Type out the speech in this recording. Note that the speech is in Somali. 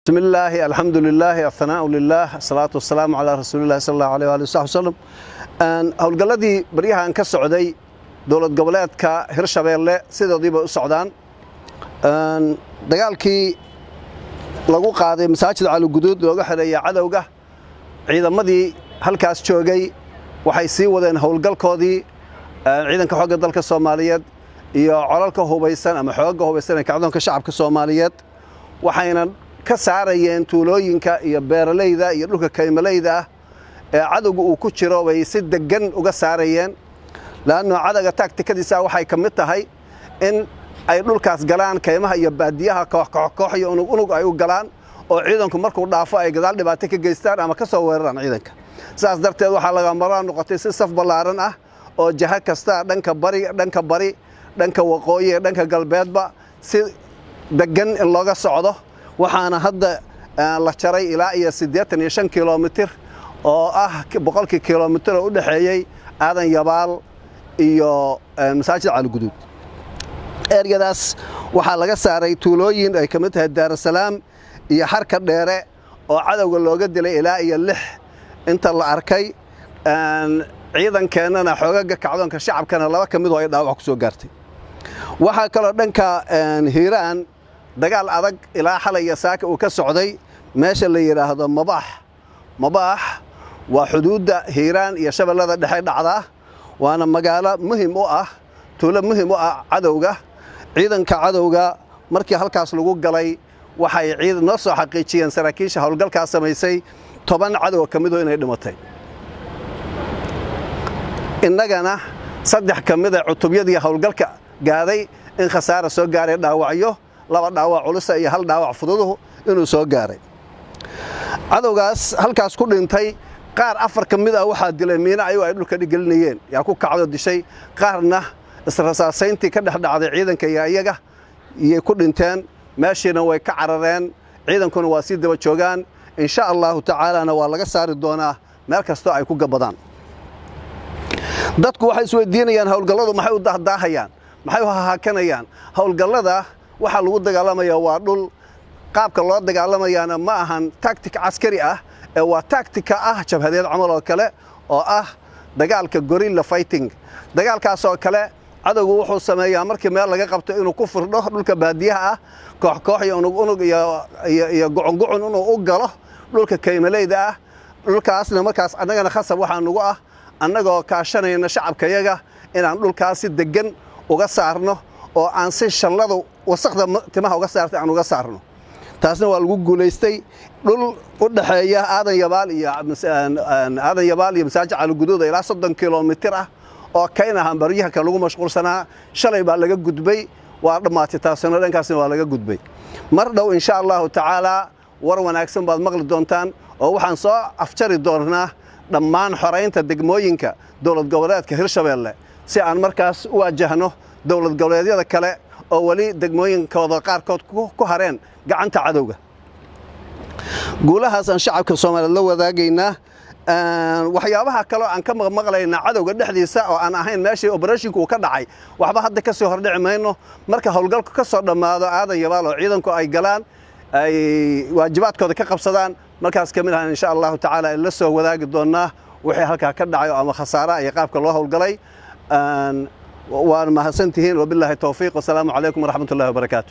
بسم الله الحمد لله الثناء لله الصلاة والسلام على رسول الله صلى الله عليه وآله وسلم howlgalladii baryahan ka socday dowlad goboleedka Hirshabeelle sidoodiiba u socdaan dagaalkii lagu qaaday masaajid Cali Guduud looga xidhay cadawga ciidamadii halkaas joogay waxay sii wadeen howlgalkoodii ciidanka xoogga dalka Soomaaliyeed iyo colalka hubeysan ama xoogga hubeysan ee kacdoonka shacabka Soomaaliyeed waxayna ka saarayeen tuulooyinka iyo beeralayda iyo dhulka kaymalayda ee cadawga uu ku jiro way si degan uga saarayeen laana cadaga taktikadiisa waxay kamid tahay in ay dhulkaas galaan kaymaha iyo baadiyaha koox iyo unug ay u galaan oo ciidanku markuu dhaafo ay gadaal dhibaato ka geystaan ama ka soo weeraraan ciidanka saas darteed waxa laga maraa noqotay si saf balaaran ah oo jaha kasta dhanka bari dhanka waqooyi dhanka galbeedba si degan in looga socdo waxaana hadda la jaray ilaa iyo 85 kilomitir oo ah boqolkii kilomitir oo u dhaxeeyay aadan yabaal iyo masaajid Cali Guduud ergadaas waxa laga saaray tuulooyin ay kamid tahay Daar Salaam iyo Harka Dheere oo cadawga looga dilay ilaa iyo 6 inta la arkay ciidankeenana xoogaga kacdoonka shacabkana laba kamid oo ay dhaawac ku soo gaartay waxa kale dhanka Hiiraan dagaal adag ilaa xalay saaka uu ka socday meesha la yiraahdo Mabaax waa xuduudda Hiiraan iyo Shabeellada Dhexe dhacda waana magaalo muhiim u ah tuulo muhiim u ah cadawga ciidanka cadawga markii halkaas lagu galay waxay ciidan noo soo xaqiijiyeen saraakiisha howlgalkaas sameysay 10 cadow kamid oo inay dhimatay innagana 3 kamid ah cutubyadii howlgalka gaaday in khasaare soo gaaray dhaawacyo laba dhaawac culus iyo hal dhaawac fudud inuu soo gaaray cadawgaas halkaas ku dhintay qaar 4 kamid ah waxa dilay miina ay dhulka dhigelinayeen yaa ku kacdo dishay qaarna israsaasayntii ka dhaxdhacday ciidanka iyaga iyo ku dhinteen meeshina way ka carareen ciidankuna waa si daba joogan insha Allah ta'ala waa laga saari doonaa meel kasto ay ku gabadaan dadku waxay isweydiinayaan howlgalladu maxay u daahdaahayaan maxay u haakanayaan howlgallada waxa lagu dagaalamayaa waa dhul qaabka loo dagaalamayana ma ahan tactic askari ah ee waa tactic ah jabhadeed camal oo kale oo ah dagaalka guerrilla fighting dagaalkaas oo kale cadawgu wuxuu sameeyaa markii meel laga qabto inuu ku firdho dhulka baadiyaha ah koox iyo unug iyo go'on inuu u galo dhulka kaymalayda ah dhulkaasna markaas annagana khasab waxa nagu ah annagoo kaashanayna shacabkayaga inaan dhulkaas si degan uga saarno oo aan si shalladu wasaqda timaha uga saartay aan uga saarno taasna waa lagu guuleystay dhul u dhaxeeya aadan yabaal iyo masaajid Cali Guduud ilaa 30 kilomitir ah oo kaynaha baryaha ka lagu mashquulsanaa shalay baa laga gudbay waa dhamaatay taasna dhankaasna waa laga gudbay mar dhow insha Allah ta'ala war wanaagsan baad maqli doontaan oo waxaan soo afjari doonaa dhammaan xoreynta degmooyinka dowlad goboleedka Hirshabeelle si aan markaas u wajahno dowlad goboleedyada kale oo wali degmooyinkooda qaarkood ku hareen gacanta cadawga guulahaas aan shacabka Soomaaliyeed la wadaagayna waxyaabaha kale aan ka maqlayna cadawga dhexdiisa oo aan ahayn meeshii operation-ku ka dhacay waxba hadda ka soo hordhici mayno marka howlgalku ka soo dhamaado aadan yabaal oo ciidanku ay galaan ay waajibaadkooda ka qabsadaan markaas kamid ah insha Allah ta'ala la soo wadaagi doonaa wixii halka ka dhacay ama khasaare ay qaabka loo howlgalay وأنا ما هسنتهين وبالله التوفيق والسلام عليكم ورحمة الله وبركاته.